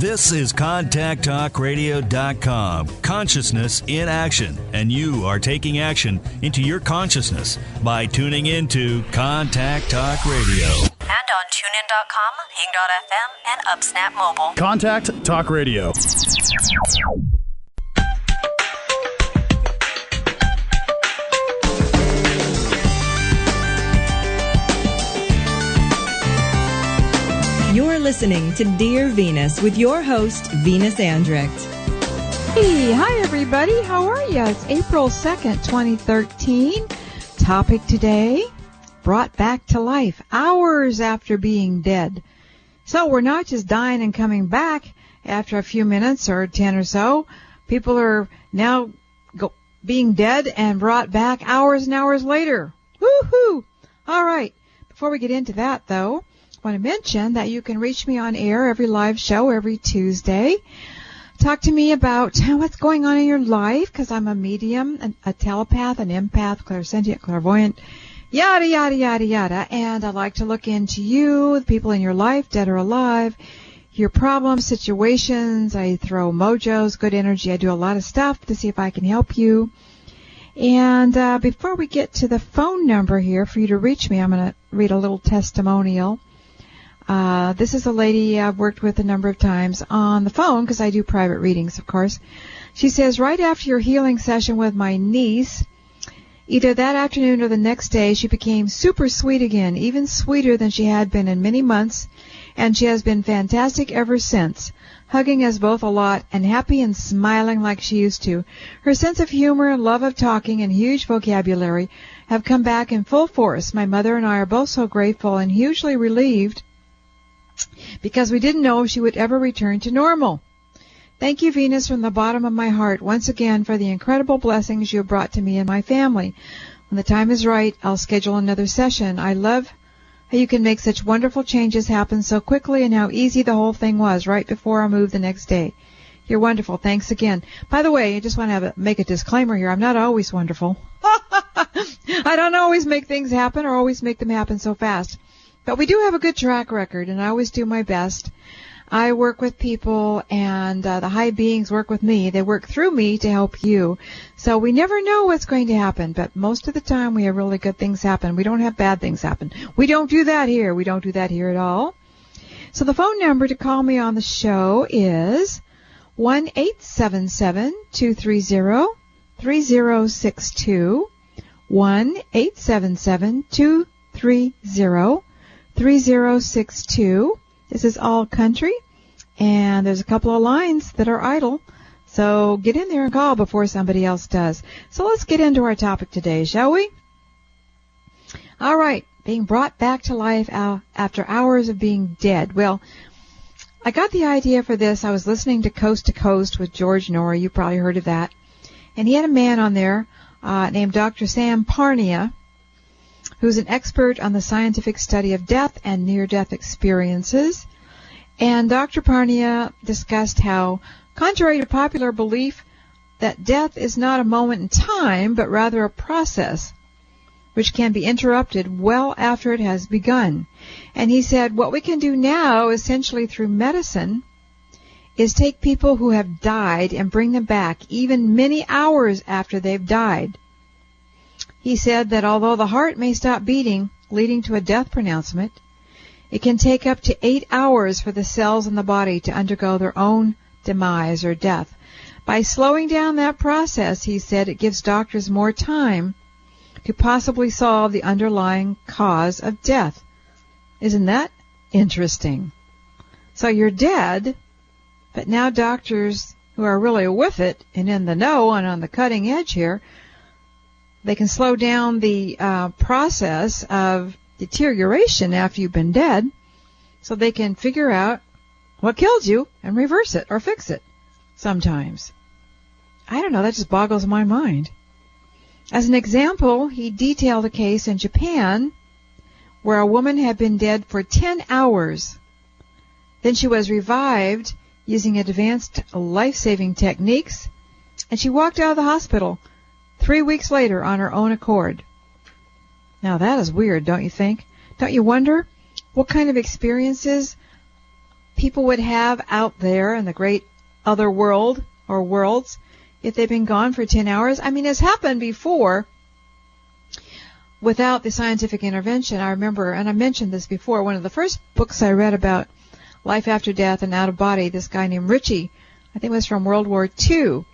This is ContactTalkRadio.com. Consciousness in action. And you are taking action into your consciousness by tuning into Contact Talk Radio. And on TuneIn.com, Hing.fm, and UpSnap Mobile. Contact Talk Radio. You're listening to Dear Venus with your host, Venus Andrecht. Hey, hi everybody. How are you? It's April 2nd, 2013. Topic today, brought back to life hours after being dead. So we're not just dying and coming back after a few minutes or 10 or so. People are now being dead and brought back hours and hours later. Woohoo! All right. Before we get into that, though, I want to mention that you can reach me on air every live show every Tuesday. Talk to me about what's going on in your life, because I'm a medium, a telepath, an empath, clairsentient, clairvoyant, yada, yada, yada, yada. And I like to look into you, the people in your life, dead or alive, your problems, situations. I throw mojos, good energy. I do a lot of stuff to see if I can help you. And before we get to the phone number here for you to reach me, I'm going to read a little testimonial. This is a lady I've worked with a number of times on the phone because I do private readings, of course. She says, right after your healing session with my niece, either that afternoon or the next day, she became super sweet again, even sweeter than she had been in many months, and she has been fantastic ever since, hugging us both a lot and happy and smiling like she used to. Her sense of humor and love of talking and huge vocabulary have come back in full force. My mother and I are both so grateful and hugely relieved because we didn't know if she would ever return to normal. Thank you, Venus, from the bottom of my heart, once again, for the incredible blessings you have brought to me and my family. When the time is right, I'll schedule another session. I love how you can make such wonderful changes happen so quickly and how easy the whole thing was right before I moved the next day. You're wonderful. Thanks again. By the way, I just want to make a disclaimer here. I'm not always wonderful. I don't always make things happen or always make them happen so fast. But we do have a good track record, and I always do my best. I work with people, and the high beings work with me. They work through me to help you. So we never know what's going to happen, but most of the time we have really good things happen. We don't have bad things happen. We don't do that here. We don't do that here at all. So the phone number to call me on the show is 1-877-230-3062, 1-877-230-3062. This is all country, and there's a couple of lines that are idle, so get in there and call before somebody else does. So let's get into our topic today, shall we? All right, being brought back to life after hours of being dead. Well, I got the idea for this. I was listening to Coast with George Norrie. You probably heard of that. And he had a man on there named Dr. Sam Parnia, who's an expert on the scientific study of death and near-death experiences. And Dr. Parnia discussed how, contrary to popular belief, that death is not a moment in time, but rather a process which can be interrupted well after it has begun. And he said what we can do now, essentially through medicine, is take people who have died and bring them back even many hours after they've died. He said that although the heart may stop beating, leading to a death pronouncement, it can take up to 8 hours for the cells in the body to undergo their own demise or death. By slowing down that process, he said, it gives doctors more time to possibly solve the underlying cause of death. Isn't that interesting? So you're dead, but now doctors who are really with it and in the know and on the cutting edge here, they can slow down the process of deterioration after you've been dead, so they can figure out what killed you and reverse it or fix it sometimes. I don't know, that just boggles my mind. As an example, he detailed a case in Japan where a woman had been dead for 10 hours. Then she was revived using advanced life-saving techniques, and she walked out of the hospital 3 weeks later on her own accord. Now that is weird, don't you think? Don't you wonder what kind of experiences people would have out there in the great other world or worlds if they've been gone for 10 hours. I mean, it's happened before without the scientific intervention. I remember, and I mentioned this before, one of the first books I read about life after death and out of body, this guy named Ritchie, I think it was from World War II.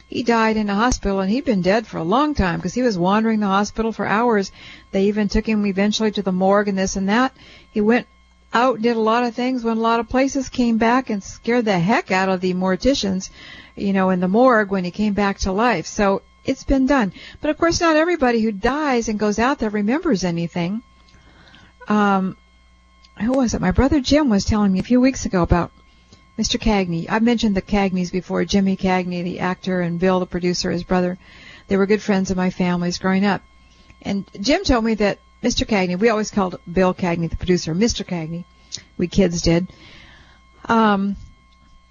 He died in a hospital, and he'd been dead for a long time because he was wandering the hospital for hours. They even took him eventually to the morgue and this and that. He went out, did a lot of things, went a lot of places, came back and scared the heck out of the morticians, in the morgue when he came back to life. So it's been done. But, of course, not everybody who dies and goes out there remembers anything. Who was it? My brother Jim was telling me a few weeks ago about Mr. Cagney. I've mentioned the Cagneys before. Jimmy Cagney, the actor, and Bill, the producer, his brother. They were good friends of my family's growing up. And Jim told me that Mr. Cagney, we always called Bill Cagney, the producer, Mr. Cagney. We kids did.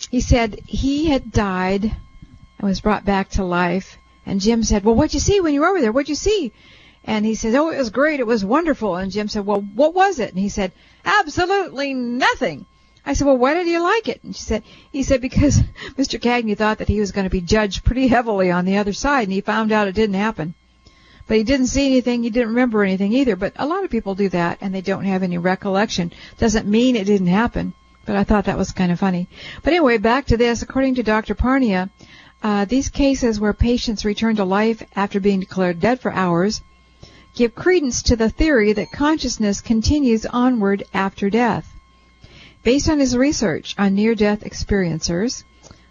He said he had died and was brought back to life. And Jim said, well, what'd you see when you were over there? What'd you see? And he said, oh, it was great. It was wonderful. And Jim said, well, what was it? And he said, absolutely nothing. I said, well, why did you like it? And he said, because Mr. Cagney thought that he was going to be judged pretty heavily on the other side, and he found out it didn't happen. But he didn't see anything. He didn't remember anything either. But a lot of people do that, and they don't have any recollection. Doesn't mean it didn't happen. But I thought that was kind of funny. But anyway, back to this. According to Dr. Parnia, these cases where patients return to life after being declared dead for hours give credence to the theory that consciousness continues onward after death. Based on his research on near-death experiencers,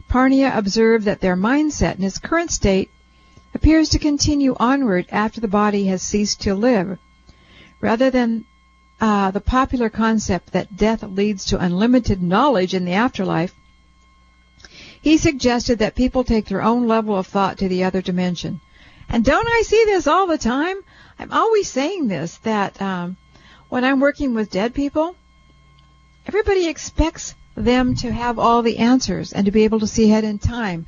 Parnia observed that their mindset in its current state appears to continue onward after the body has ceased to live. Rather than the popular concept that death leads to unlimited knowledge in the afterlife, he suggested that people take their own level of thought to the other dimension. And don't I see this all the time? I'm always saying this, that when I'm working with dead people, everybody expects them to have all the answers and to be able to see ahead in time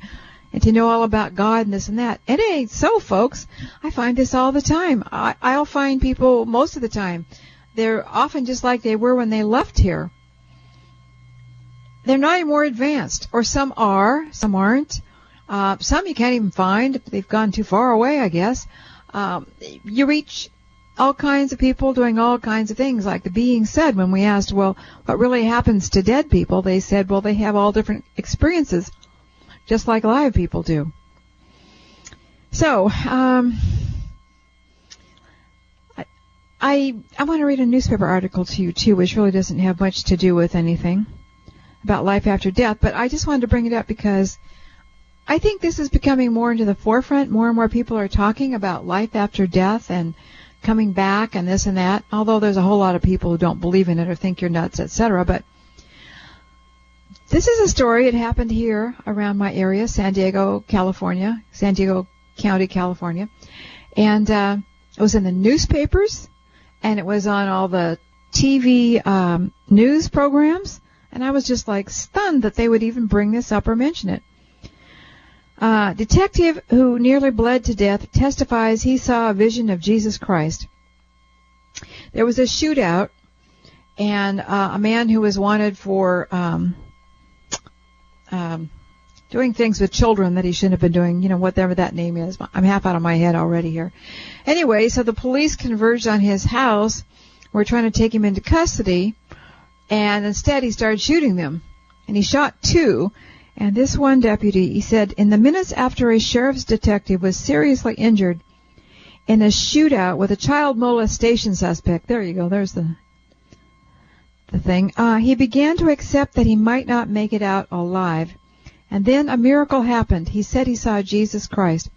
and to know all about God and this and that. It ain't so, folks. I find this all the time. I'll find people most of the time. They're often just like they were when they left here. They're not any more advanced, or some are, some aren't. Some you can't even find. They've gone too far away, I guess. You reach all kinds of people doing all kinds of things, like the being said when we asked, well, what really happens to dead people? They said, well, they have all different experiences, just like live people do. So, I want to read a newspaper article to you, too, which really doesn't have much to do with anything about life after death, but I just wanted to bring it up because I think this is becoming more into the forefront. More and more people are talking about life after death and coming back and this and that, although there's a whole lot of people who don't believe in it or think you're nuts, etc. But this is a story. It happened here around my area, San Diego, California, San Diego County, California. And it was in the newspapers, and it was on all the TV news programs. And I was just like stunned that they would even bring this up or mention it. Detective who nearly bled to death testifies he saw a vision of Jesus Christ. There was a shootout, and a man who was wanted for doing things with children that he shouldn't have been doing, whatever that name is. I'm half out of my head already here. Anyway, so the police converged on his house. Were trying to take him into custody, and instead he started shooting them. And he shot two. And this one deputy, he said, in the minutes after a sheriff's detective was seriously injured in a shootout with a child molestation suspect, there you go, there's the thing, he began to accept that he might not make it out alive. And then a miracle happened. He said he saw Jesus Christ.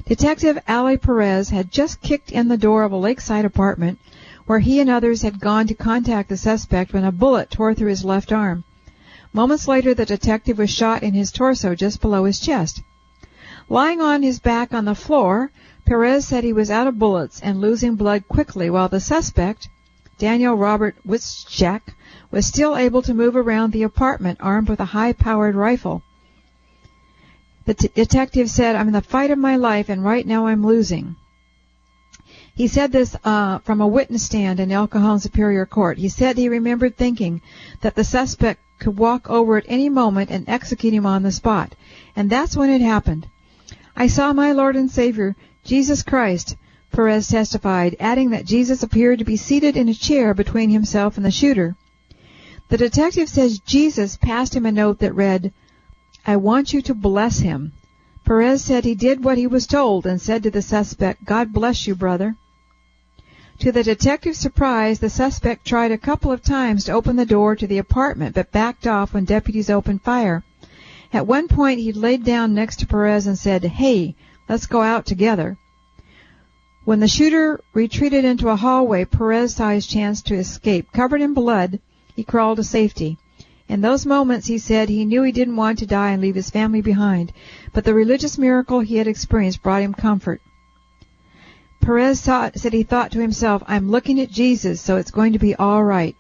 Detective Ali Perez had just kicked in the door of a lakeside apartment where he and others had gone to contact the suspect when a bullet tore through his left arm. Moments later, the detective was shot in his torso just below his chest. Lying on his back on the floor, Perez said he was out of bullets and losing blood quickly, while the suspect, Daniel Robert Witzchak, was still able to move around the apartment armed with a high-powered rifle. The detective said, I'm in the fight of my life, and right now I'm losing. He said this from a witness stand in El Cajon Superior Court. He said he remembered thinking that the suspect could walk over at any moment and execute him on the spot. And that's when it happened. I saw my Lord and Savior, Jesus Christ, Perez testified, adding that Jesus appeared to be seated in a chair between himself and the shooter. The detective says Jesus passed him a note that read, "I want you to bless him." Perez said he did what he was told and said to the suspect, "God bless you, brother." To the detective's surprise, the suspect tried a couple of times to open the door to the apartment, but backed off when deputies opened fire. At one point, he laid down next to Perez and said, "Hey, let's go out together." When the shooter retreated into a hallway, Perez saw his chance to escape. Covered in blood, he crawled to safety. In those moments, he said, he knew he didn't want to die and leave his family behind, but the religious miracle he had experienced brought him comfort. Perez said he thought to himself, "I'm looking at Jesus, so it's going to be all right."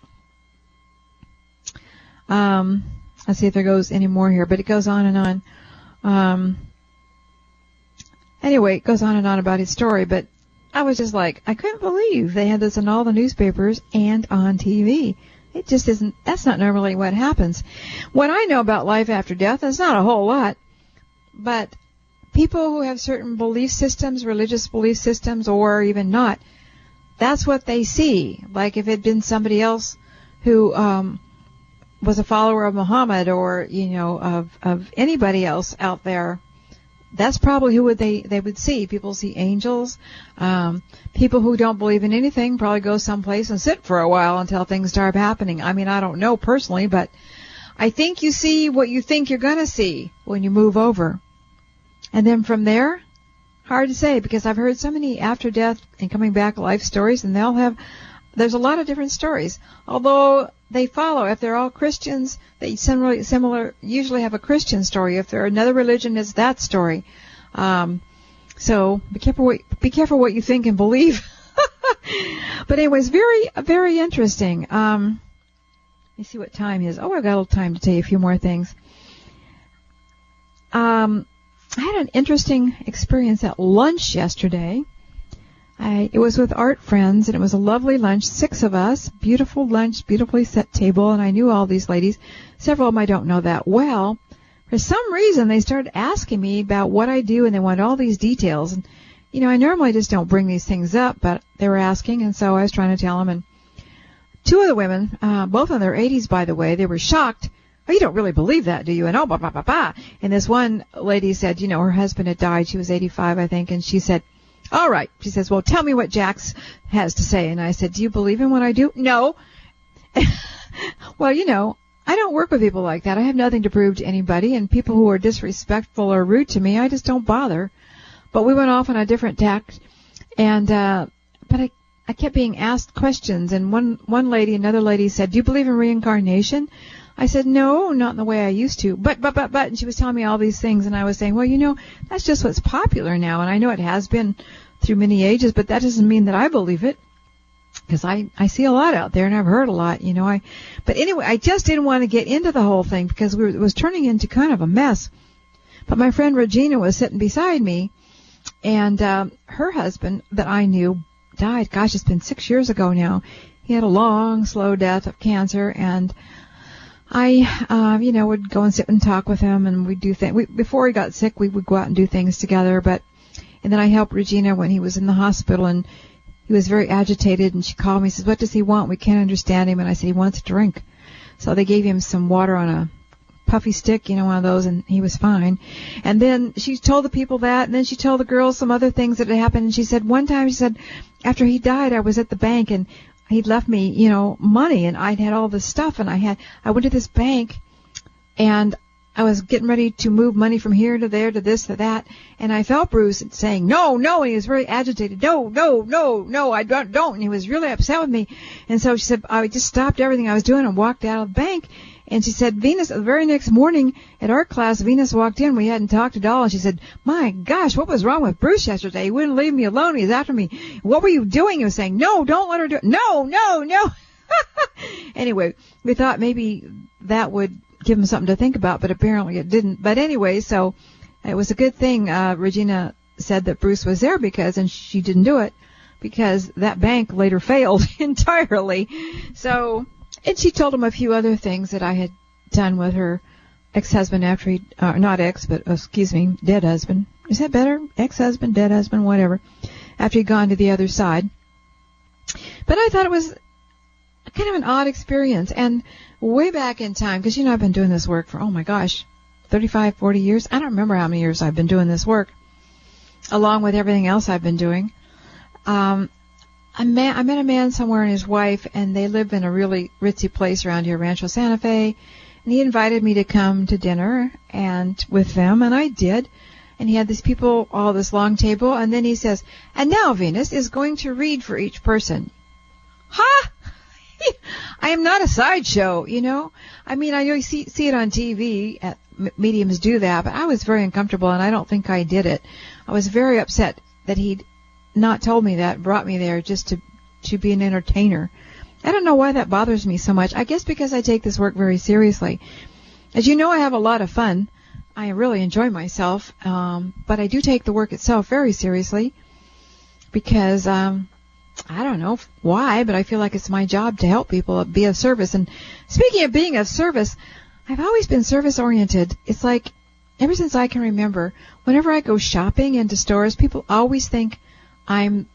Let's see if there goes any more here, but it goes on and on. Anyway, it goes on and on about his story, but I was just like, I couldn't believe they had this in all the newspapers and on TV. It just isn't, that's not normally what happens. What I know about life after death is not a whole lot, but people who have certain belief systems, religious belief systems, or even not, that's what they see. Like if it had been somebody else who was a follower of Muhammad or, of anybody else out there, that's probably who they would see. People see angels. People who don't believe in anything probably go someplace and sit for a while until things start happening. I mean, I don't know personally, but I think you see what you think you're going to see when you move over. And then from there, hard to say, because I've heard so many after death and coming back life stories, and there's a lot of different stories. Although they follow, if they're all Christians, they usually have a Christian story. If they're another religion, it's that story. So be careful what you think and believe. But anyways, very, very interesting. Let me see what time it is. Oh, I've got a little time to tell you a few more things. I had an interesting experience at lunch yesterday. It was with art friends, and it was a lovely lunch, 6 of us, beautiful lunch, beautifully set table, and I knew all these ladies. Several of them I don't know that well. For some reason, they started asking me about what I do, and they wanted all these details. And, I normally just don't bring these things up, but they were asking, and so I was trying to tell them. And 2 of the women, both in their 80s, by the way, they were shocked. "Oh, you don't really believe that, do you?" And blah, blah, blah, blah. And this one lady said, her husband had died. She was 85, I think, and she said, "All right." She says, "Well, tell me what Jax has to say." And I said, "Do you believe in what I do?" "No." Well, I don't work with people like that. I have nothing to prove to anybody, and people who are disrespectful or rude to me, I just don't bother. But we went off on a different tack, and but I kept being asked questions, and another lady said, "Do you believe in reincarnation?" I said, "No, not in the way I used to." But, and she was telling me all these things, and I was saying, well, that's just what's popular now, and I know it has been through many ages, but that doesn't mean that I believe it, because I see a lot out there, and I've heard a lot, But anyway, I just didn't want to get into the whole thing, because it was turning into kind of a mess. But my friend Regina was sitting beside me, and her husband that I knew died. Gosh, it's been 6 years ago now. He had a long, slow death of cancer, and I, would go and sit and talk with him, and we'd do things. Before he got sick, we would go out and do things together. And then I helped Regina when he was in the hospital, and he was very agitated. And she called me, says, "What does he want? We can't understand him." And I said, "He wants a drink." So they gave him some water on a puffy stick, one of those, and he was fine. And then she told the people that, and then she told the girls some other things that had happened. And she said one time, after he died, I was at the bank, and he'd left me, money, and I'd had all this stuff, and I went to this bank, and I was getting ready to move money from here to there to this to that, and I felt Bruce saying, no, and he was very agitated. No, I don't, and he was really upset with me. And so she said, I just stopped everything I was doing and walked out of the bank. And she said, Venus, the very next morning at art class, Venus walked in. We hadn't talked at all. And she said, "My gosh, what was wrong with Bruce yesterday? He wouldn't leave me alone. He was after me. What were you doing?" He was saying, "No, don't let her do it." No. Anyway, we thought maybe that would give him something to think about, but apparently it didn't. But anyway, so it was a good thing Regina said that Bruce was there, and she didn't do it, because that bank later failed entirely. So... And she told him a few other things that I had done with her ex-husband after he, not ex, but excuse me, dead husband. Is that better? Ex-husband, dead husband, whatever. After he'd gone to the other side. But I thought it was kind of an odd experience. And way back in time, because, I've been doing this work for, 35, 40 years. I don't remember how many years I've been doing this work, along with everything else I've been doing. I met a man somewhere and his wife, and they live in a really ritzy place around here, Rancho Santa Fe. And he invited me to come to dinner and with them, and I did. And he had these people, all this long table, and then he says, and now Venus is going to read for each person. Ha! I am not a sideshow, I mean, I know you see it on TV, mediums do that, but I was very uncomfortable, and I don't think I did it. I was very upset that he'd not told me that, brought me there just to be an entertainer. I don't know why that bothers me so much. I guess because I take this work very seriously. As you know, I have a lot of fun. I really enjoy myself, but I do take the work itself very seriously because I don't know why, but I feel like it's my job to help people, be of service. And speaking of being of service, I've always been service-oriented. It's like ever since I can remember, whenever I go shopping into stores, people always think I'm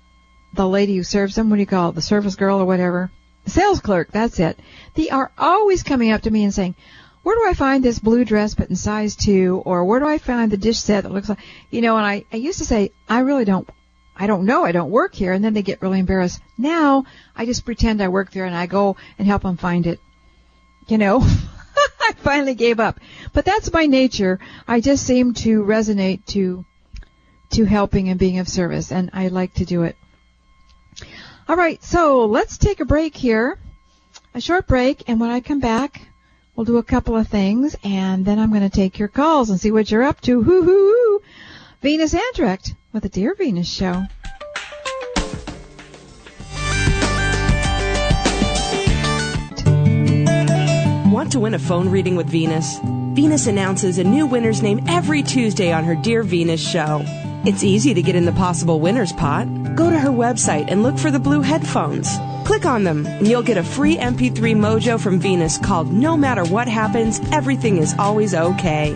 the lady who serves them. What do you call it? The service girl or whatever. Sales clerk, that's it. They are always coming up to me and saying, where do I find this blue dress but in size 2? Or where do I find the dish set that looks like, and I used to say, I don't know, I don't work here. And then they get really embarrassed. Now, I just pretend I work there and I go and help them find it. I finally gave up. But that's my nature. I just seem to resonate to helping and being of service, and I like to do it. All right, so let's take a break here, a short break, and when I come back, we'll do a couple of things, and then I'm going to take your calls and see what you're up to. Hoo-hoo-hoo! Venus Andrecht with the Dear Venus Show. Want to win a phone reading with Venus? Venus announces a new winner's name every Tuesday on her Dear Venus Show. It's easy to get in the possible winner's pot. Go to her website and look for the blue headphones. Click on them, and you'll get a free MP3 mojo from Venus called No Matter What Happens, Everything is Always Okay.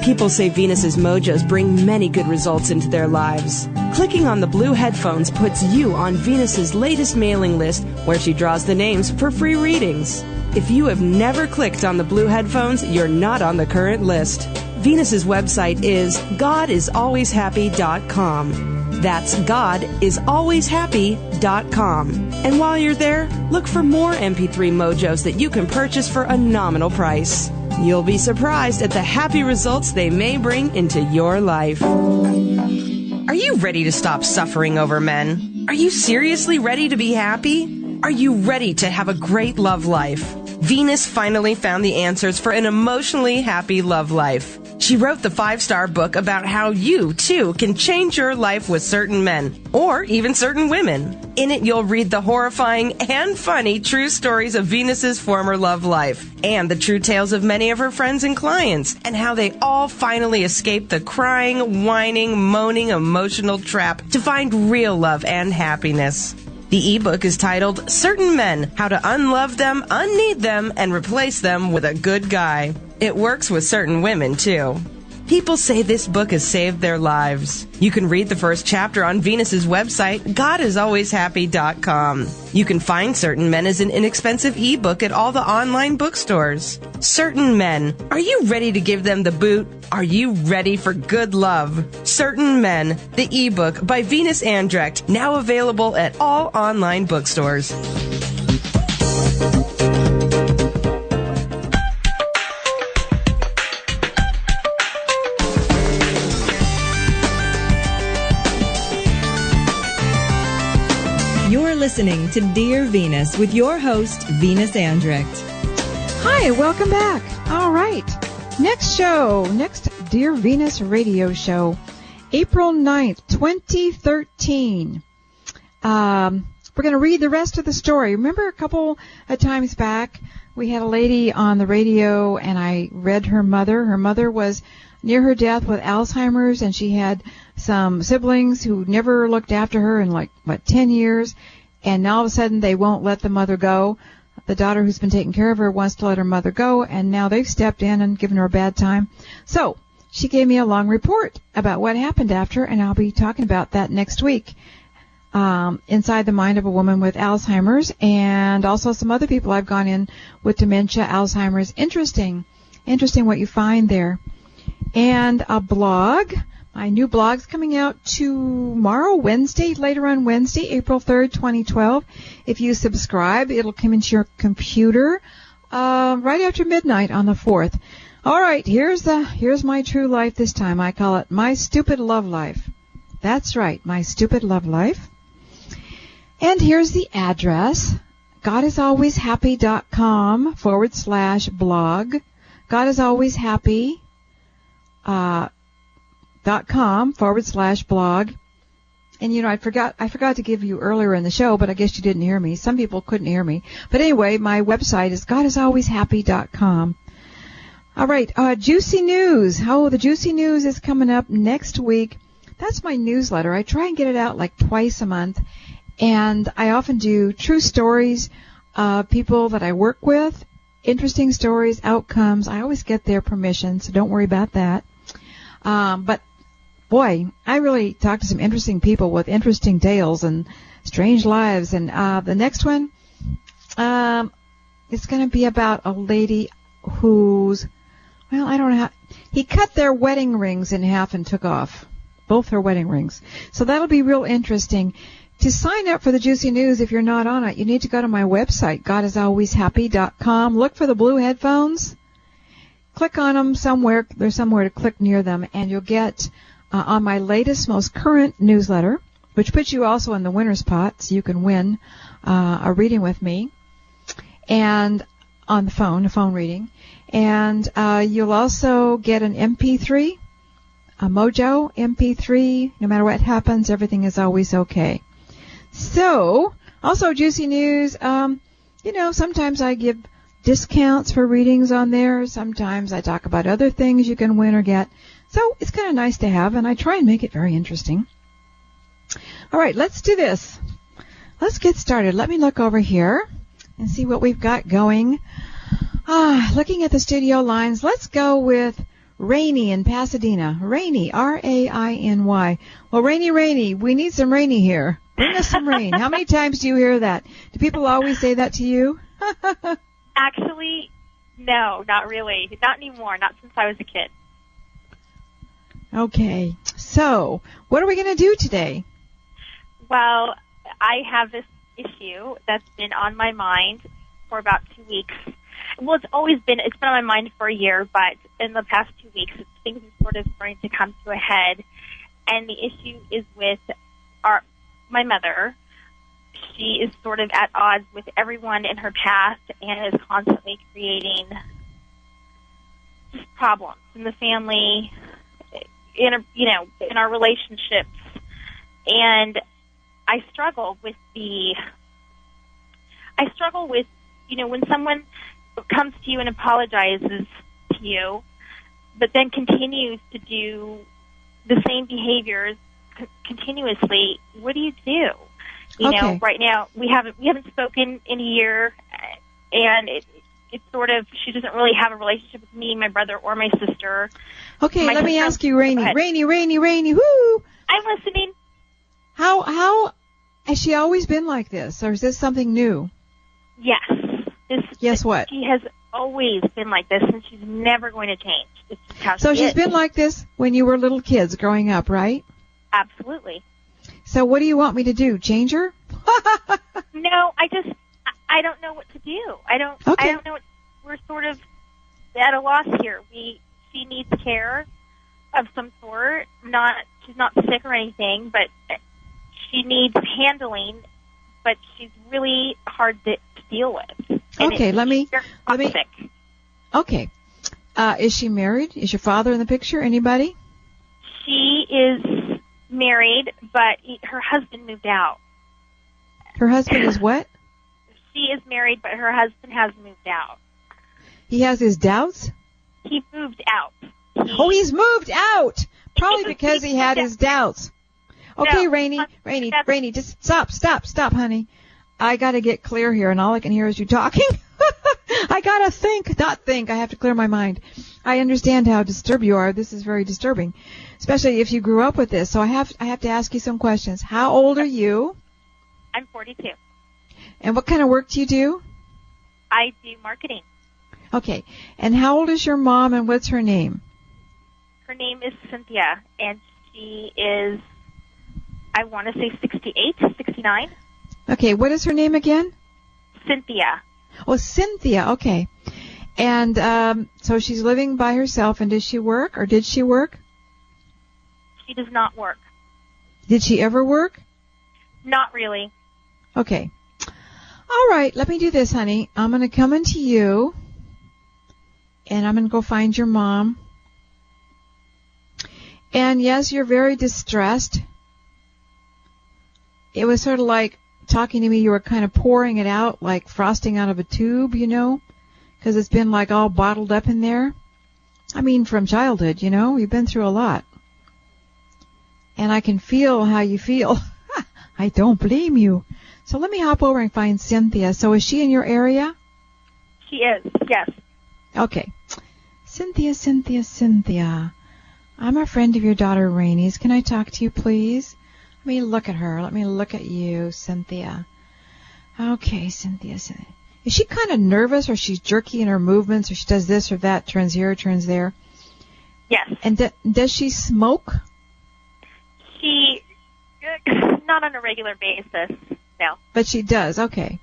People say Venus's mojos bring many good results into their lives. Clicking on the blue headphones puts you on Venus's latest mailing list, where she draws the names for free readings. If you have never clicked on the blue headphones, you're not on the current list. Venus's website is godIsAlwaysHappy.com. That's godIsAlwaysHappy.com. And while you're there, look for more MP3 mojos that you can purchase for a nominal price. You'll be surprised at the happy results they may bring into your life. Are you ready to stop suffering over men? Are you seriously ready to be happy? Are you ready to have a great love life? Venus finally found the answers for an emotionally happy love life. She wrote the 5-star book about how you, too, can change your life with certain men, or even certain women. In it, you'll read the horrifying and funny true stories of Venus's former love life, and the true tales of many of her friends and clients, and how they all finally escaped the crying, whining, moaning, emotional trap to find real love and happiness. The ebook is titled Certain Men, How to Unlove Them, Unneed Them, and Replace Them with a Good Guy. It works with certain women, too. People say this book has saved their lives. You can read the first chapter on Venus's website, godIsAlwaysHappy.com. You can find Certain Men as an inexpensive ebook at all the online bookstores. Certain Men. Are you ready to give them the boot? Are you ready for good love? Certain Men, the ebook by Venus Andrecht, now available at all online bookstores. You're listening to Dear Venus with your host, Venus Andrecht. Hi, welcome back. All right. Next Dear Venus radio show, April 9th, 2013. We're going to read the rest of the story. Remember a couple of times back, we had a lady on the radio, and I read her mother. Her mother was near her death with Alzheimer's, and she had some siblings who never looked after her in 10 years, and all of a sudden they won't let the mother go. The daughter who's been taking care of her wants to let her mother go, and now they've stepped in and given her a bad time. So she gave me a long report about what happened after, and I'll be talking about that next week. Inside the Mind of a Woman with Alzheimer's, and also some other people I've gone in with dementia, Alzheimer's. Interesting what you find there. And a blog. My new blog's coming out tomorrow, later on Wednesday, April 3rd, 2012. If you subscribe, it'll come into your computer right after midnight on the 4th. All right, here's my true life this time. I call it My Stupid Love Life. That's right, My Stupid Love Life. And here's the address, GodIsAlwaysHappy.com/blog. GodIsAlwaysHappy.com/blog. And I forgot to give you earlier in the show, but I guess you didn't hear me. Some people couldn't hear me. But anyway, my website is GodIsAlwaysHappy.com. All right, juicy news. The juicy news is coming up next week. That's my newsletter. I try and get it out like twice a month. And I often do true stories, people that I work with, interesting stories, outcomes. I always get their permission, so don't worry about that. But, boy, I really talk to some interesting people with interesting tales and strange lives. And the next one is going to be about a lady who's, I don't know how, he cut their wedding rings in half and took off, both her wedding rings. So that'll be real interesting. To sign up for the Juicy News, if you're not on it, you need to go to my website, GodIsAlwaysHappy.com. Look for the blue headphones. Click on them somewhere. There's somewhere to click near them, and you'll get on my latest, most current newsletter, which puts you also in the winner's pot, so you can win a reading with me, and on the phone, a phone reading. And you'll also get an MP3, a Mojo MP3. No matter what happens, everything is always okay. So, also Juicy News, sometimes I give discounts for readings on there. Sometimes I talk about other things you can win or get. So, it's kind of nice to have, and I try and make it very interesting. All right, let's do this. Let's get started. Let me look over here and see what we've got going. Looking at the studio lines, let's go with Rainy in Pasadena. Rainy, R-A-I-N-Y. Well, Rainy, we need some rainy here. Bring us some rain. How many times do you hear that? Do people always say that to you? Actually, no, not really. Not anymore. Not since I was a kid. Okay. So, what are we going to do today? Well, I have this issue that's been on my mind for about 2 weeks. Well, it's been on my mind for a year, but in the past 2 weeks, things are sort of starting to come to a head. And the issue is with my mother. She is sort of at odds with everyone in her past and is constantly creating just problems in the family, in our relationships. And I struggle with when someone comes to you and apologizes to you, but then continues to do the same behaviors continuously. What do you do? Right now we haven't spoken in a year, and it's sort of, she doesn't really have a relationship with me, my brother, or my sister. Okay, let me ask you, Rainy. Whoo! I'm listening. How has she always been like this, or is this something new? Yes. Guess what? She has always been like this, and she's never going to change. It's just how so she's been like this when you were little kids growing up, right? Absolutely. So what do you want me to do? Change her? No, I don't know what to do. I don't know. We're sort of at a loss here. She needs care of some sort. She's not sick or anything, but she needs handling. But she's really hard to deal with. Okay, let me. Okay, is she married? Is your father in the picture? Anybody? She is married, but her husband moved out. Her husband is what? She is married, but her husband has moved out. He has his doubts? He moved out. He's moved out! Probably because he had his doubts. Okay, no, Rainy, just stop, honey. I got to get clear here, and all I can hear is you talking. I got to not think. I have to clear my mind. I understand how disturbed you are. This is very disturbing, especially if you grew up with this. So I have to ask you some questions. How old are you? I'm 42. And what kind of work do you do? I do marketing. Okay. And how old is your mom, and what's her name? Her name is Cynthia, and she is, I want to say 68, 69. Okay. What is her name again? Cynthia. Oh, Cynthia. Okay. And so she's living by herself, and does she work, or did she work? She does not work. Did she ever work? Not really. Okay. All right. Let me do this, honey. I'm going to come into you, and I'm going to go find your mom. And yes, you're very distressed. It was sort of like talking to me, you were kind of pouring it out like frosting out of a tube, you know, because it's been like all bottled up in there. I mean, from childhood, you know, you've been through a lot. And I can feel how you feel. I don't blame you. So let me hop over and find Cynthia. So is she in your area? She is, yes. Okay. Cynthia. I'm a friend of your daughter Rainey's. Can I talk to you, please? Let me look at her. Let me look at you, Cynthia. Okay, Cynthia. Is she kind of nervous, or she's jerky in her movements, or she does this or that, turns here, turns there? Yes. And does she smoke? She, not on a regular basis, no. But she does, okay.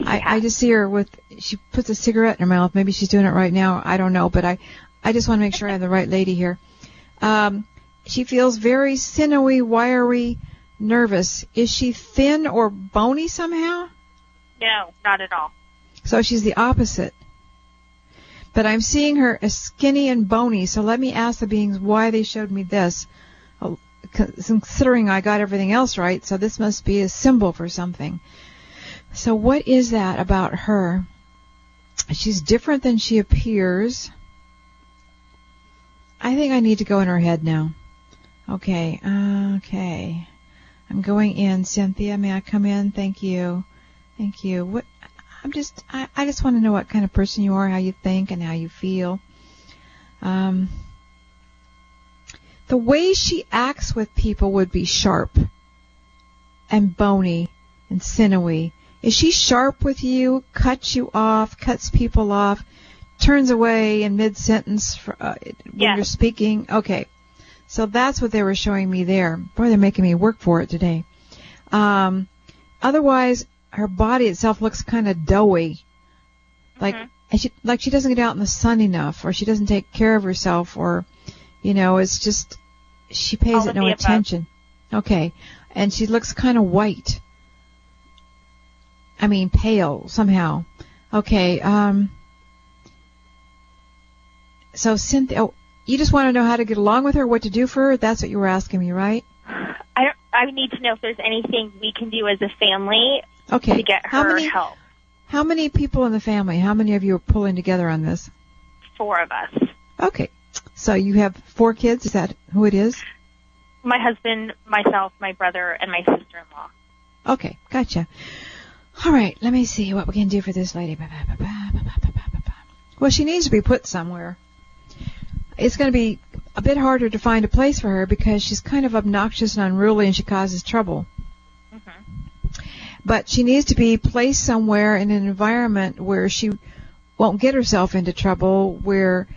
I just see her she puts a cigarette in her mouth. Maybe she's doing it right now. I don't know, but I just want to make sure I have the right lady here. She feels very sinewy, wiry, nervous. Is she thin or bony somehow? No, not at all. So she's the opposite. But I'm seeing her as skinny and bony, so let me ask the beings why they showed me this. Considering I got everything else right, so this must be a symbol for something. So what is that about her? She's different than she appears. I think I need to go in her head now. Okay. I'm going in. Cynthia, may I come in? Thank you. What? I just want to know what kind of person you are, how you think, and how you feel. The way she acts with people would be sharp and bony and sinewy. Is she sharp with you, cuts you off, cuts people off, turns away in mid-sentence when you're speaking? Okay. So that's what they were showing me there. Boy, they're making me work for it today. Otherwise, her body itself looks kind of doughy. Like she doesn't get out in the sun enough, or she doesn't take care of herself, or, you know, it's just she pays it no attention. Okay. And she looks kind of white. I mean, pale somehow. Okay. So Cynthia, you just want to know how to get along with her, what to do for her? That's what you were asking me, right? I need to know if there's anything we can do as a family to get her help. How many people in the family? How many of you are pulling together on this? 4 of us. Okay. So you have 4 kids? Is that who it is? My husband, myself, my brother, and my sister-in-law. Okay. Gotcha. All right. Let me see what we can do for this lady. Well, she needs to be put somewhere. It's going to be a bit harder to find a place for her because she's kind of obnoxious and unruly, and she causes trouble. But she needs to be placed somewhere in an environment where she won't get herself into trouble, where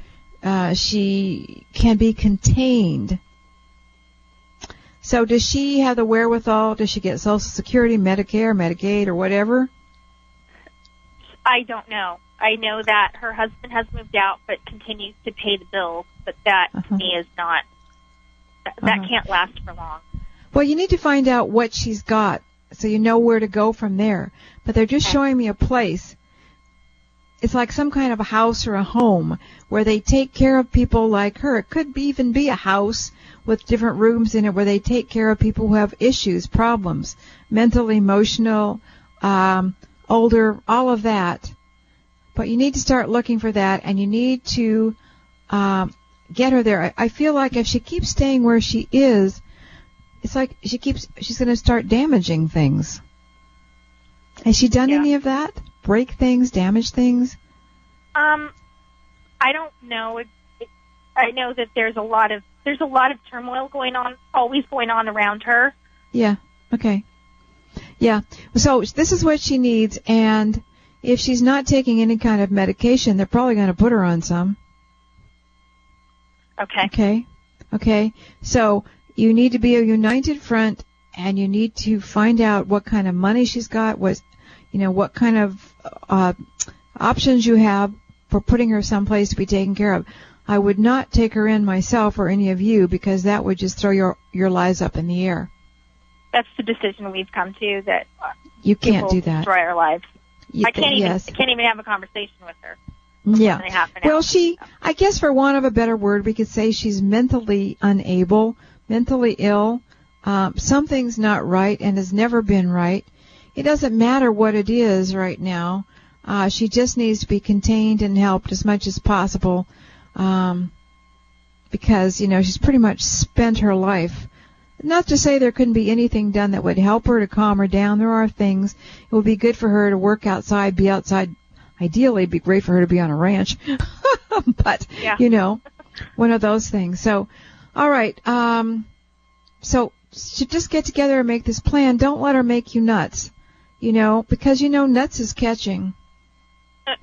she can be contained. So does she have the wherewithal? Does she get Social Security, Medicare, Medicaid, or whatever? I don't know. I know that her husband has moved out but continues to pay the bills, but that to me is not, that can't last for long. Well, you need to find out what she's got so you know where to go from there. But they're just showing me a place. It's like some kind of a house or a home where they take care of people like her. It could even be a house with different rooms in it where they take care of people who have issues, problems, mental, emotional, older, all of that. But you need to start looking for that, and you need to get her there. I feel like if she keeps staying where she is, it's like she's going to start damaging things. Has she done any of that? Break things, damage things? I don't know. I know that there's a lot of turmoil always going on around her. Yeah. Okay. Yeah. So this is what she needs, and if she's not taking any kind of medication, they're probably going to put her on some. Okay. Okay. So you need to be a united front, and you need to find out what kind of money she's got, what kind of options you have for putting her someplace to be taken care of. I would not take her in myself or any of you, because that would just throw your lives up in the air. That's the decision we've come to, that you can't do that. Destroy our lives. I can't even have a conversation with her. Yeah. Well, I guess for want of a better word, we could say she's mentally unable, mentally ill. Something's not right and has never been right. It doesn't matter what it is right now. She just needs to be contained and helped as much as possible, because, she's pretty much spent her life. Not to say there couldn't be anything done that would help her to calm her down. There are things. It would be good for her to work outside, be outside. Ideally, it'd be great for her to be on a ranch. But, one of those things. So, all right. So, just get together and make this plan. Don't let her make you nuts, because, nuts is catching.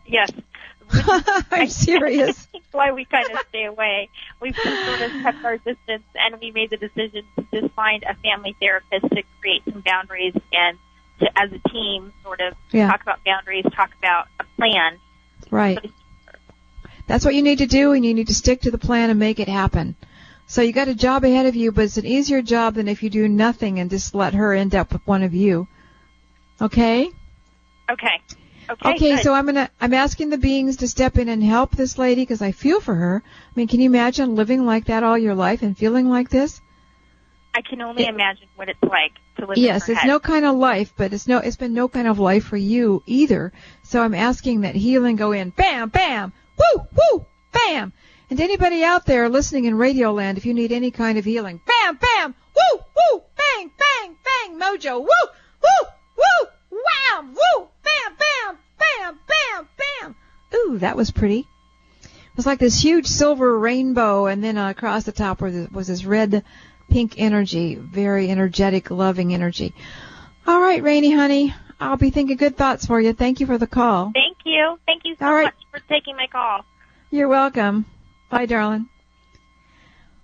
Yes. I'm serious. That's why we kind of stay away. We've just sort of kept our distance, and we made the decision to just find a family therapist to create some boundaries and to, as a team, sort of talk about boundaries, talk about a plan. Right. That's what you need to do, and you need to stick to the plan and make it happen. So you got a job ahead of you, but it's an easier job than if you do nothing and just let her end up with one of you. Okay? Okay, so I'm asking the beings to step in and help this lady, because I feel for her. I mean, can you imagine living like that all your life and feeling like this? I can only imagine what it's like to live Yes, in her it's head. no kind of life, but it's been no kind of life for you either. So I'm asking that healing go in. Bam, bam, woo, woo, bam. And anybody out there listening in Radio Land, if you need any kind of healing, bam, bam, woo, woo, bang, bang, bang, mojo, woo, woo, woo, wham, woo, bam, bam, bam, bam, bam. Ooh, that was pretty. It was like this huge silver rainbow, and then across the top was this red, pink energy, very energetic, loving energy. All right, Rainey, honey, I'll be thinking good thoughts for you. Thank you for the call. Thank you. Thank you so much for taking my call. You're welcome. Bye, darling.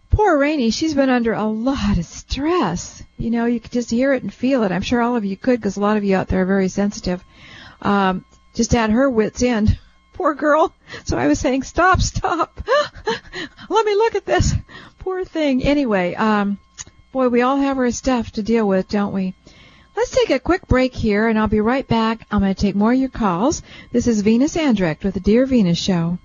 Poor Rainey, she's been under a lot of stress. You could just hear it and feel it. I'm sure all of you could, because a lot of you out there are very sensitive. Just at her wit's end. Poor girl. So I was saying, stop. Let me look at this. Poor thing. Anyway, boy, we all have our stuff to deal with, don't we? Let's take a quick break here, and I'll be right back. I'm going to take more of your calls. This is Venus Andrecht with the Dear Venus Show.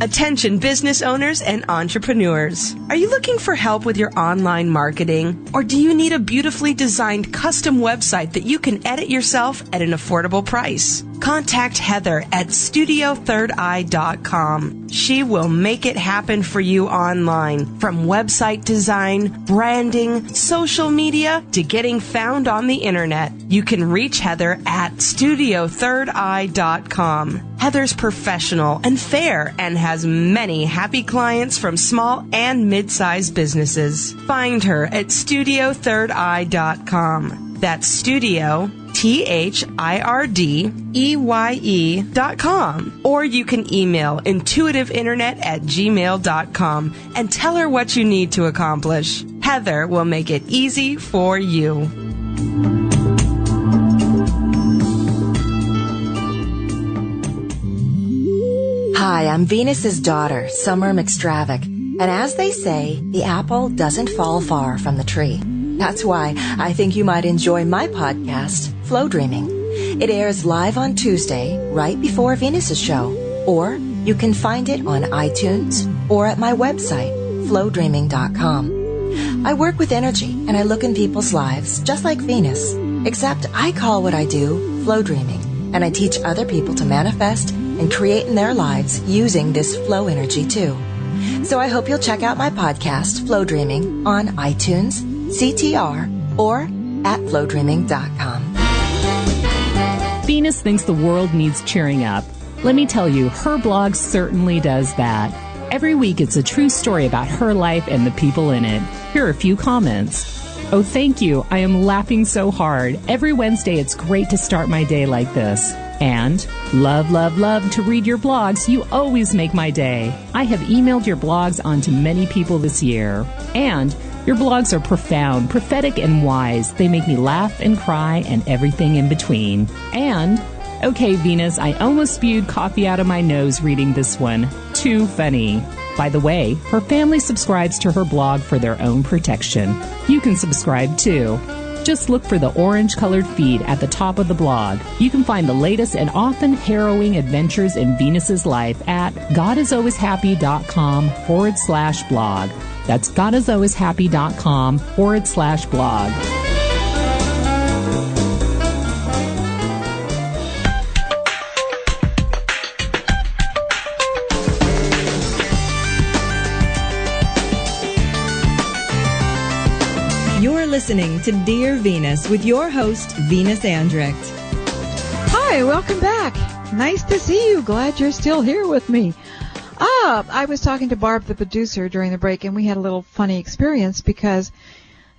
Attention business owners and entrepreneurs. Are you looking for help with your online marketing? Or do you need a beautifully designed custom website that you can edit yourself at an affordable price? Contact Heather at StudioThirdEye.com. She will make it happen for you online, from website design, branding, social media, to getting found on the internet. You can reach Heather at StudioThirdEye.com. Heather's professional and fair and has many happy clients from small and mid-sized businesses. Find her at StudioThirdEye.com. That's Studio, ThirdEye.com. Or you can email intuitiveinternet@gmail.com and tell her what you need to accomplish. Heather will make it easy for you. Hi, I'm Venus's daughter, Summer McStravick. And as they say, the apple doesn't fall far from the tree. That's why I think you might enjoy my podcast, Flow Dreaming. It airs live on Tuesday, right before Venus's show. Or you can find it on iTunes or at my website, flowdreaming.com. I work with energy and I look in people's lives just like Venus, except I call what I do flow dreaming, and I teach other people to manifest and create in their lives using this flow energy too. So I hope you'll check out my podcast, Flow Dreaming, on iTunes, CTR, or at flowdreaming.com. Venus thinks the world needs cheering up. Let me tell you, her blog certainly does that. Every week it's a true story about her life and the people in it. Here are a few comments. Oh, thank you. I am laughing so hard. Every Wednesday it's great to start my day like this. And love, love, love to read your blogs. You always make my day. I have emailed your blogs onto many people this year. And your blogs are profound, prophetic, and wise. They make me laugh and cry and everything in between. And, okay, Venus, I almost spewed coffee out of my nose reading this one. Too funny. By the way, her family subscribes to her blog for their own protection. You can subscribe too. Just look for the orange-colored feed at the top of the blog. You can find the latest and often harrowing adventures in Venus's life at godisalwayshappy.com/blog. That's godisalwayshappy.com/blog. You're listening to Dear Venus with your host, Venus Andrecht. Hi, welcome back. Nice to see you. Glad you're still here with me. I was talking to Barb, the producer, during the break, and we had a little funny experience because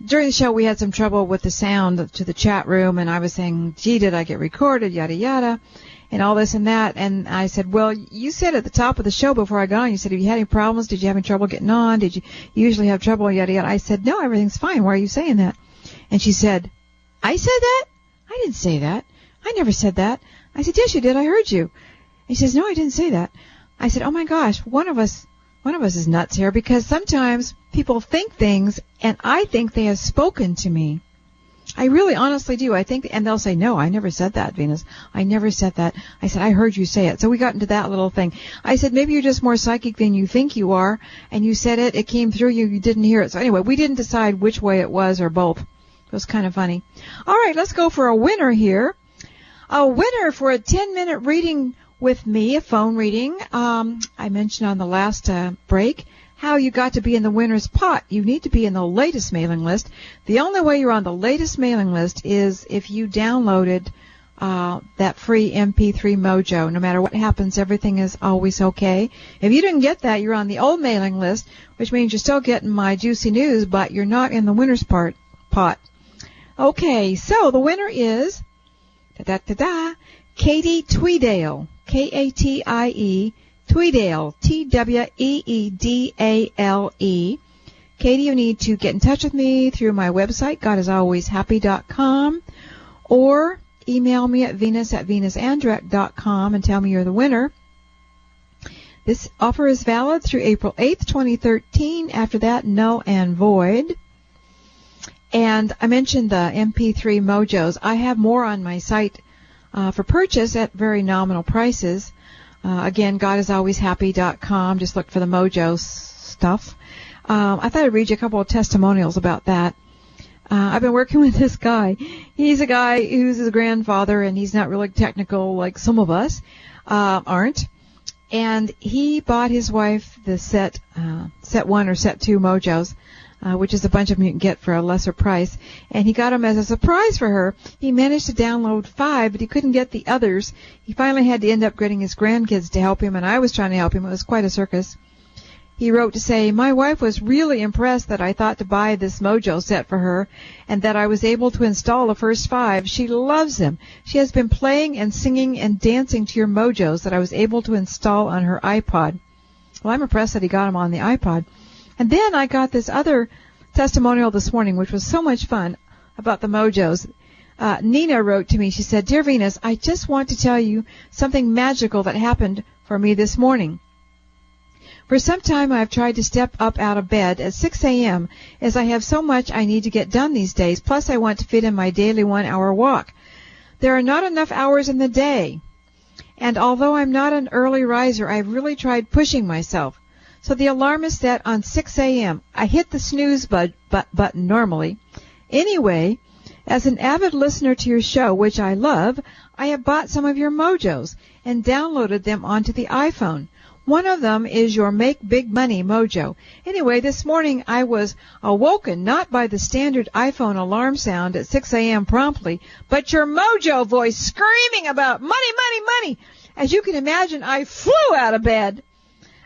during the show we had some trouble with the sound to the chat room, and I was saying, gee, did I get recorded, yada, yada, and all this and that. And I said, well, you said at the top of the show before I got on, you said, have you had any problems? Did you have any trouble getting on? Did you usually have trouble, yada, yada? I said, no, everything's fine. Why are you saying that? And she said, I said that? I didn't say that. I never said that. I said, yes, you did. I heard you. And she says, no, I didn't say that. I said, oh my gosh, one of us is nuts here, because sometimes people think things and I think they have spoken to me. I really honestly do. I think, and they'll say, no, I never said that, Venus. I never said that. I said, I heard you say it. So we got into that little thing. I said, maybe you're just more psychic than you think you are, and you said it, it came through you, you didn't hear it. So anyway, we didn't decide which way it was or both. It was kind of funny. All right, let's go for a winner here. A winner for a 10-minute reading with me, a phone reading. I mentioned on the last break how you got to be in the winner's pot. You need to be in the latest mailing list. The only way you're on the latest mailing list is if you downloaded that free MP3 Mojo. No matter what happens, everything is always okay. If you didn't get that, you're on the old mailing list, which means you're still getting my juicy news, but you're not in the winner's pot. Okay, so the winner is Katie Tweedale. Katie Tweedale, Tweedale. Katie, you need to get in touch with me through my website, godisalwayshappy.com, or email me at venus@venusandrecht.com and tell me you're the winner. This offer is valid through April 8th, 2013. After that, null and void. And I mentioned the MP3 Mojos. I have more on my site for purchase at very nominal prices. Again, godisalwayshappy.com. Just look for the Mojo stuff. I thought I'd read you a couple of testimonials about that. I've been working with this guy. He's a guy who's his grandfather, and he's not really technical like some of us aren't. And he bought his wife the set 1 or set 2 Mojos, which is a bunch of them you can get for a lesser price. And he got them as a surprise for her. He managed to download 5, but he couldn't get the others. He finally had to end up getting his grandkids to help him, and I was trying to help him. It was quite a circus. He wrote to say, my wife was really impressed that I thought to buy this Mojo set for her and that I was able to install the first 5. She loves them. She has been playing and singing and dancing to your Mojos that I was able to install on her iPod. Well, I'm impressed that he got them on the iPod. And then I got this other testimonial this morning, which was so much fun, about the Mojos. Nina wrote to me. She said, Dear Venus, I just want to tell you something magical that happened for me this morning. For some time I have tried to step up out of bed at 6 a.m. as I have so much I need to get done these days, plus I want to fit in my daily 1-hour walk. There are not enough hours in the day. And although I'm not an early riser, I've really tried pushing myself. So the alarm is set on 6 a.m. I hit the snooze button normally. Anyway, as an avid listener to your show, which I love, I have bought some of your mojos and downloaded them onto the iPhone. One of them is your Make Big Money mojo. Anyway, this morning I was awoken not by the standard iPhone alarm sound at 6 a.m. promptly, but your mojo voice screaming about money, money, money. As you can imagine, I flew out of bed.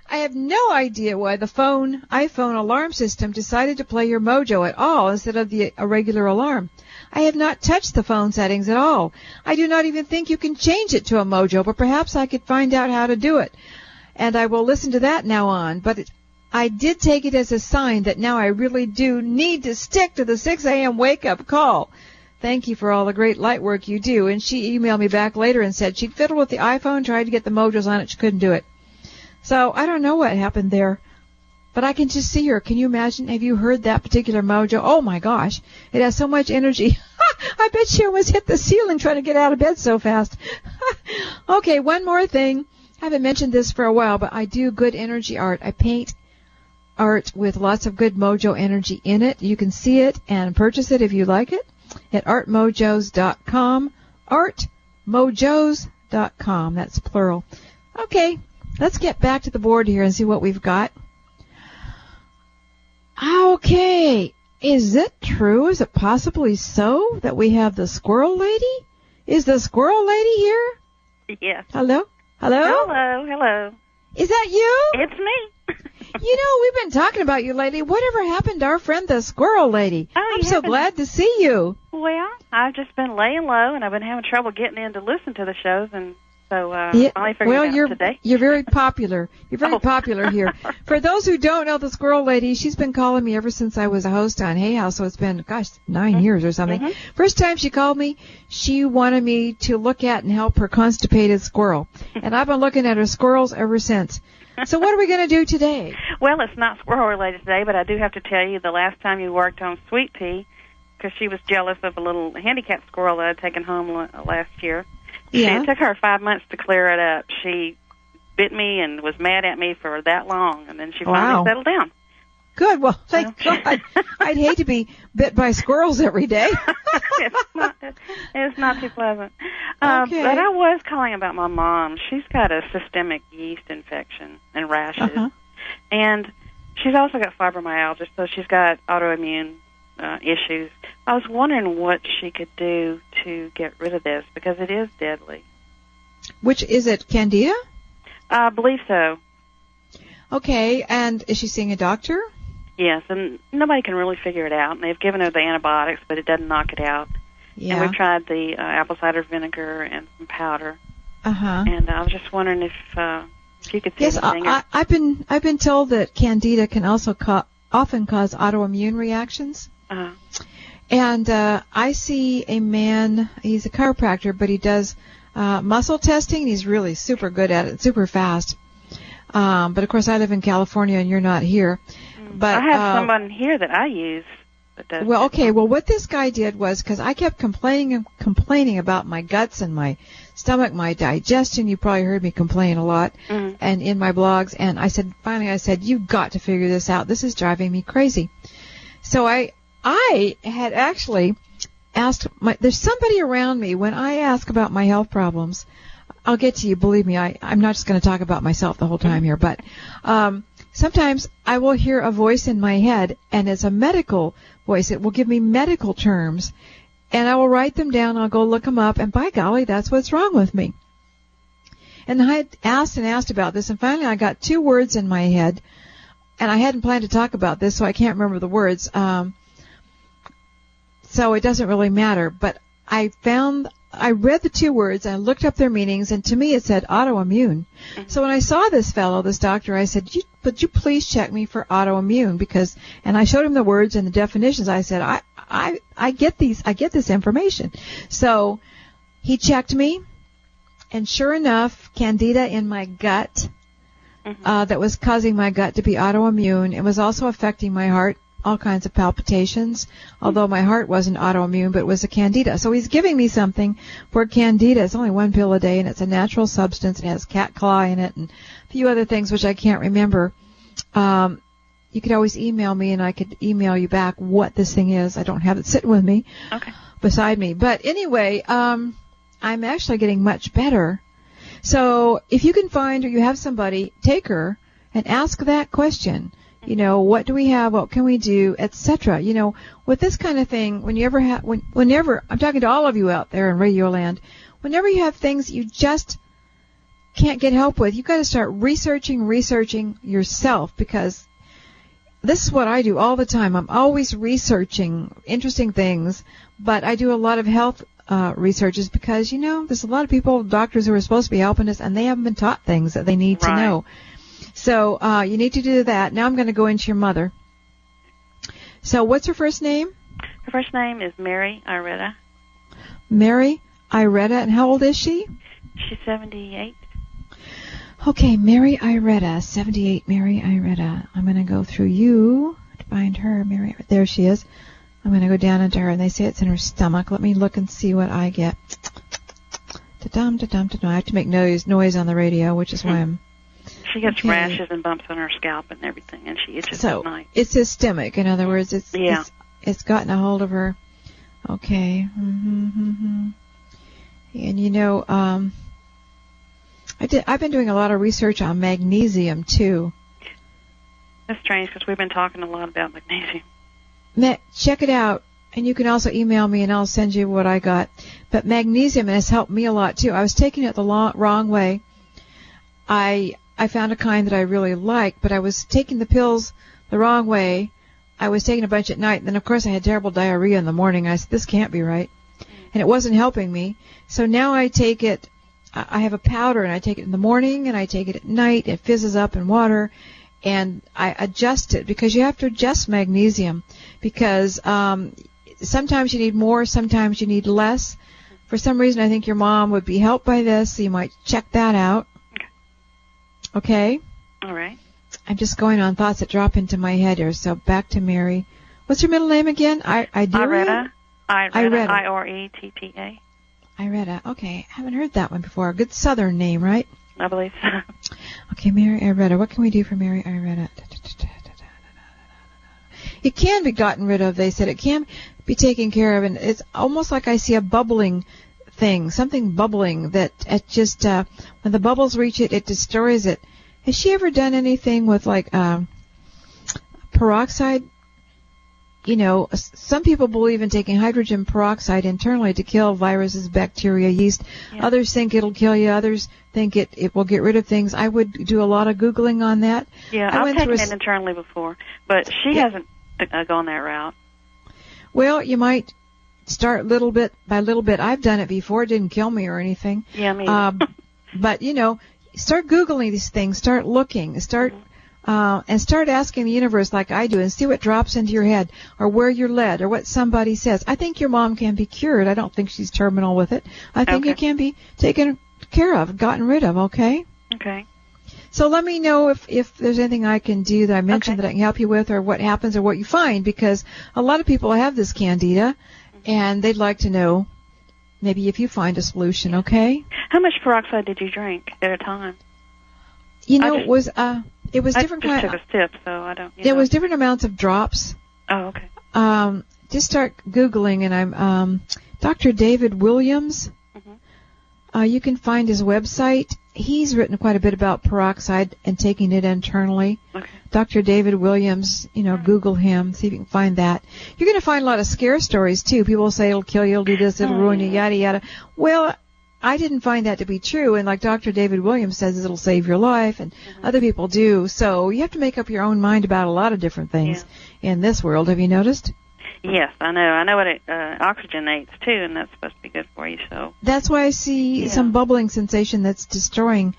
I have no idea why the iPhone alarm system decided to play your mojo at all instead of a regular alarm. I have not touched the phone settings at all. I do not even think you can change it to a mojo, but perhaps I could find out how to do it. And I will listen to that now on. But I did take it as a sign that now I really do need to stick to the 6 a.m. wake-up call. Thank you for all the great light work you do. And she emailed me back later and said she'd fiddled with the iPhone, tried to get the mojos on it. She couldn't do it. So I don't know what happened there. But I can just see her. Can you imagine? Have you heard that particular mojo? Oh, my gosh. It has so much energy. I bet she almost hit the ceiling trying to get out of bed so fast. Okay, one more thing. I haven't mentioned this for a while, but I do good energy art. I paint art with lots of good mojo energy in it. You can see it and purchase it if you like it at artmojos.com. Artmojos.com. That's plural. Okay, let's get back to the board here and see what we've got. Okay, is it true? Is it possibly so that we have the squirrel lady? Is the squirrel lady here? Yes. Hello? Hello? Hello. Is that you? It's me. You know, we've been talking about you lately. Whatever happened to our friend the squirrel lady? I'm so glad to see you. Well, I've just been laying low, and I've been having trouble getting in to listen to the shows, and so I finally figured it out today. You're very popular. You're very popular here. For those who don't know the squirrel lady, she's been calling me ever since I was a host on Hay House, so it's been, 9 years or something. First time she called me, she wanted me to look at and help her constipated squirrel. And I've been looking at her squirrels ever since. So what are we going to do today? Well, it's not squirrel-related today, but I do have to tell you the last time you worked on Sweet Pea, because she was jealous of a little handicapped squirrel that I had taken home last year. Yeah. It took her 5 months to clear it up. She bit me and was mad at me for that long, and then she finally settled down. Good. Well, thank God. I'd hate to be bit by squirrels every day. It's not too pleasant. Okay. But I was calling about my mom. She's got a systemic yeast infection and rashes. And she's also got fibromyalgia, so she's got autoimmune issues. I was wondering what she could do to get rid of this, because it is deadly. Which is it, Candida? I believe so. Okay, and is she seeing a doctor? Yes, and nobody can really figure it out. And they've given her the antibiotics, but it doesn't knock it out. Yeah. And we've tried the apple cider vinegar and some powder. Uh-huh. And I was just wondering if you could see anything. Yes, I've been told that Candida can also often cause autoimmune reactions. Uh-huh. And I see a man, he's a chiropractor, but he does muscle testing. He's really super good at it, super fast. But, of course, I live in California and you're not here. But I have someone here that I use that does. Well, okay. Well, what this guy did was, because I kept complaining about my guts and my stomach, my digestion. You probably heard me complain a lot and in my blogs. And finally I said, you've got to figure this out. This is driving me crazy. So I had actually asked there's somebody around me when I ask about my health problems. I'll get to you, believe me. I'm not just going to talk about myself the whole time here, but sometimes I will hear a voice in my head, and it's a medical voice. It will give me medical terms, and I will write them down. I'll go look them up, and by golly, that's what's wrong with me. And I had asked about this, and finally I got 2 words in my head, and I hadn't planned to talk about this, so I can't remember the words. So it doesn't really matter, but I read the 2 words, and I looked up their meanings, and to me it said autoimmune. So when I saw this doctor, I said, would you please check me for autoimmune? And I showed him the words and the definitions. I said, I get this information. So he checked me, and sure enough, Candida in my gut, that was causing my gut to be autoimmune. It was also affecting my heart all kinds of palpitations, although my heart wasn't autoimmune, but it was a candida. So he's giving me something for candida. It's only 1 pill a day, and it's a natural substance. It has cat claw in it and a few other things which I can't remember. You could always email me, and I could email you back what this thing is. I don't have it sitting with me, beside me. But anyway, I'm actually getting much better. So if you can find, or you have somebody, take her and ask that question. You know, what do we have? What can we do? Etc. You know, with this kind of thing, whenever I'm talking to all of you out there in Radio Land, whenever you have things you just can't get help with, you've got to start researching yourself, because this is what I do all the time. I'm always researching interesting things, but I do a lot of health researches because, you know, there's a lot of people, doctors who are supposed to be helping us, and they haven't been taught things that they need to know. So you need to do that. Now I'm going to go into your mother. So what's her first name? Her first name is Mary Iretta. Mary Iretta. And how old is she? She's 78. Okay, Mary Iretta, 78, Mary Iretta. I'm going to go through you to find her. Mary, there she is. I'm going to go down into her, and they say it's in her stomach. Let me look and see what I get. Da-dum, da-dum, da-dum. I have to make noise on the radio, which is why I'm... She gets rashes and bumps on her scalp and everything, and she itches at night. It's systemic. In other words, it's gotten a hold of her. Okay. And you know, I've been doing a lot of research on magnesium too. That's strange because we've been talking a lot about magnesium. Check it out, and you can also email me, and I'll send you what I got. But magnesium has helped me a lot too. I was taking it the wrong way. I found a kind that I really liked, but I was taking the pills the wrong way. I was taking a bunch at night, and then, of course, I had terrible diarrhea in the morning. I said, this can't be right. And it wasn't helping me. So now I take it, I have a powder, and I take it in the morning, and I take it at night. It fizzes up in water, and I adjust it, because you have to adjust magnesium, because sometimes you need more, sometimes you need less. For some reason, I think your mom would be helped by this, so you might check that out. Okay? All right. I'm just going on thoughts that drop into my head here. So back to Mary. What's your middle name again? Iretta. Iretta. I-R-E-T-T-A. Iretta. Okay. I haven't heard that one before. A good southern name, right? I believe so. Okay, Mary Iretta. What can we do for Mary Iretta? It can be gotten rid of, they said. It can be taken care of. And it's almost like I see a bubbling thing, something bubbling that it just, when the bubbles reach it, it destroys it. Has she ever done anything with, like, peroxide? You know, some people believe in taking hydrogen peroxide internally to kill viruses, bacteria, yeast. Yeah. Others think it'll kill you. Others think it will get rid of things. I would do a lot of Googling on that. Yeah, I've taken it internally before, but she hasn't gone that route. Well, you might start little bit by little bit. I've done it before. It didn't kill me or anything. Yeah, me. But, you know, start Googling these things. Start looking. And start asking the universe like I do and see what drops into your head or where you're led or what somebody says. I think your mom can be cured. I don't think she's terminal with it. I think it can be taken care of, gotten rid of, okay? Okay. So let me know if there's anything I can do that I mentioned that I can help you with, or what happens or what you find, because a lot of people have this candida, and they'd like to know maybe if you find a solution, okay? How much peroxide did you drink at a time? You know, it was different kind. I just took a sip, so I don't. There was different amounts of drops. Oh, okay. Just start Googling, and I'm Dr. David Williams. Mm-hmm. You can find his website. He's written quite a bit about peroxide and taking it internally. Okay. Dr. David Williams, you know, Google him, see if you can find that. You're going to find a lot of scare stories, too. People say it'll kill you, it'll do this, it'll ruin you, yada, yada. Well, I didn't find that to be true, and like Dr. David Williams says, it'll save your life, and other people do. So you have to make up your own mind about a lot of different things in this world. Have you noticed? Yes, I know. I know what it oxygenates, too, and that's supposed to be good for you. So that's why I see some bubbling sensation that's destroying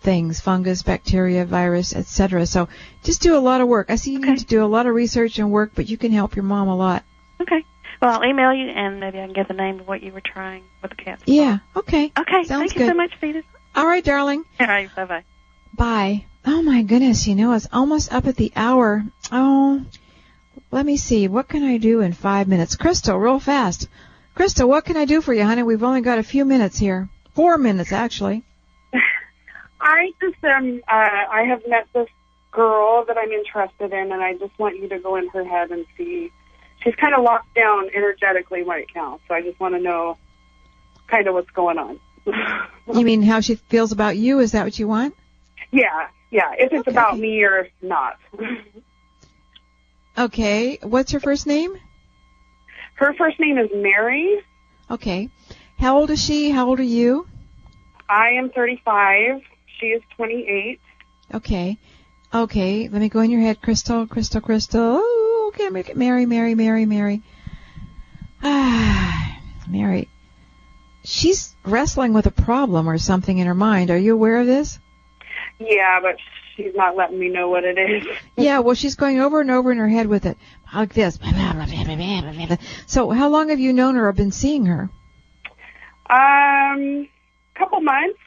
things, fungus, bacteria, virus, etc. So just do a lot of work. I see you need to do a lot of research and work, but you can help your mom a lot. Okay. Well, I'll email you, and maybe I can get the name of what you were trying with the cat. Yeah, okay. Okay, sounds thank you so much, Venus. All right, darling. All right, bye-bye. Bye. Oh, my goodness, you know, it's almost up at the hour. Oh, let me see. What can I do in 5 minutes? Crystal, real fast. Crystal, what can I do for you, honey? We've only got a few minutes here. 4 minutes, actually. I just I have met this girl that I'm interested in, and I just want you to go in her head and see. She's kind of locked down energetically right now, so I just want to know kind of what's going on. You mean how she feels about you? Is that what you want? Yeah, if it's about me or if not. Okay, what's her first name? Her first name is Mary. Okay. How old is she? How old are you? I am 35. She is 28. Okay. Let me go in your head, Crystal. Oh, okay, make it Mary. Mary. She's wrestling with a problem or something in her mind. Are you aware of this? Yeah, but she's not letting me know what it is. Yeah, well, she's going over and over in her head with it, like this. So how long have you known her or been seeing her? Couple months.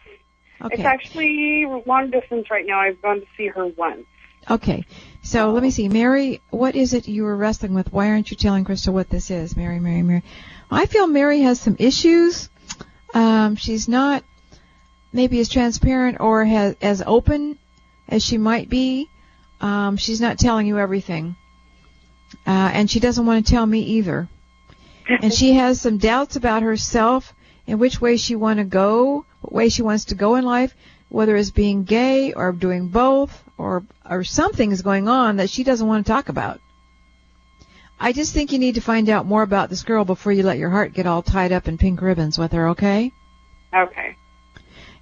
Okay. It's actually long distance right now. I've gone to see her once. Okay. So let me see. Mary, what is it you were wrestling with? Why aren't you telling Crystal what this is? Mary. I feel Mary has some issues. She's not maybe as transparent or as open as she might be. She's not telling you everything. And she doesn't want to tell me either. And she has some doubts about herself and which way she want to go, what way she wants to go in life, whether it's being gay or doing both or something is going on that she doesn't want to talk about. I just think you need to find out more about this girl before you let your heart get all tied up in pink ribbons with her, okay? Okay.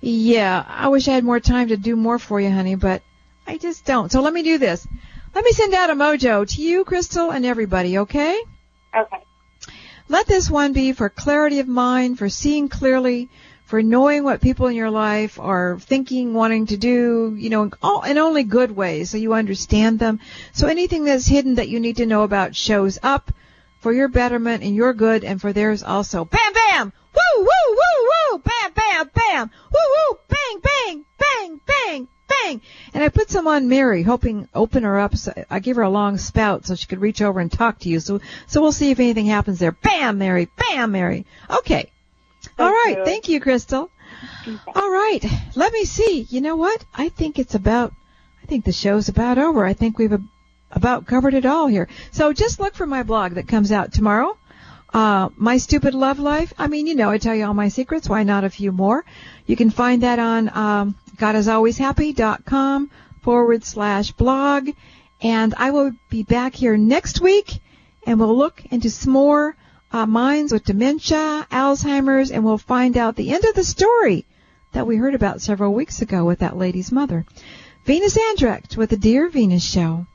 Yeah, I wish I had more time to do more for you, honey, but I just don't. So let me do this. Let me send out a mojo to you, Crystal, and everybody, okay? Okay. Let this one be for clarity of mind, for seeing clearly, for knowing what people in your life are thinking, wanting to do, in only good ways, so you understand them. So anything that's hidden that you need to know about shows up for your betterment and your good and for theirs also. Bam, bam! Woo, woo, woo, woo! Bam, bam, bam! Woo, woo! Bang, bang, bang, bang, bang! And I put some on Mary, hoping open her up. So I gave her a long spout so she could reach over and talk to you. So we'll see if anything happens there. Bam, Mary! Bam, Mary! Okay. All right. Thank you, Crystal. Okay. All right. Let me see. You know what? I think the show's about over. I think we've about covered it all here. So just look for my blog that comes out tomorrow. My Stupid Love Life. I tell you all my secrets. Why not a few more? You can find that on GodIsAlwaysHappy.com/blog. And I will be back here next week, and we'll look into some more minds with dementia, Alzheimer's, and we'll find out the end of the story that we heard about several weeks ago with that lady's mother. Venus Andrecht with the Dear Venus Show.